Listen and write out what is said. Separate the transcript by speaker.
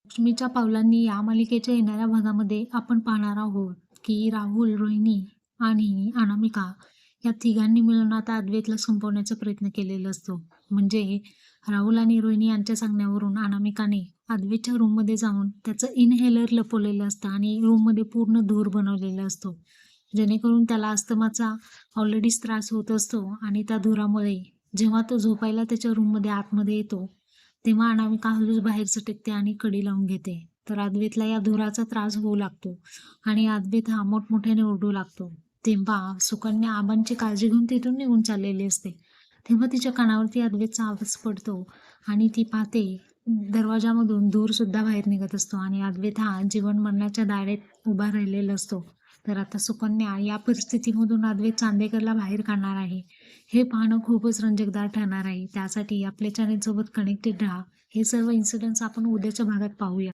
Speaker 1: लक्ष्मीच्या पावलांनी या मालिकेच्या येणाऱ्या भागामध्ये आपण पाहणार आहोत की राहुल, रोहिणी आणि अनामिका या तिघांनी मिळून आता अद्वैतला संपवण्याचा प्रयत्न केलेला असतो. म्हणजे राहुल आणि रोहिणी यांच्या सांगण्यावरून अनामिकाने अद्वैतच्या रूममध्ये जाऊन त्याचं इनहेलर लपवलेलं असतं आणि रूममध्ये पूर्ण धूर बनवलेला असतो. जेणेकरून त्याला अस्थमाचा ऑलरेडीच त्रास होत असतो आणि त्या धुरामुळे जेव्हा तो झोपायला त्याच्या रूममध्ये आतमध्ये येतो, तेव्हा अनामिका हळूच बाहेर सटकते आणि कडी लावून घेते. तर अद्वैतला या धुराचा त्रास होऊ लागतो आणि अद्वैत हा मोठमोठ्याने ओरडू लागतो. तेव्हा सुकन्या आबांची काळजी घेऊन तिथून निघून चाललेली असते. तेव्हा तिच्या कानावरती अद्वैतचा आवाज पडतो आणि ती पाहते दरवाजामधून धूर सुद्धा बाहेर निघत असतो आणि अद्वैत हा जीवन मरणाच्या दारात उभा राहिलेला असतो. तर आता सुकन्या या परिस्थितीमधून अद्वैत चांदेकरला बाहेर काढणार आहे. हे पाहणं खूपच रंजकदार ठरणार आहे. त्यासाठी आपल्या चॅनेलसोबत कनेक्टेड राहा. हे सर्व इन्सिडेंट्स आपण उद्याच्या भागात पाहूया.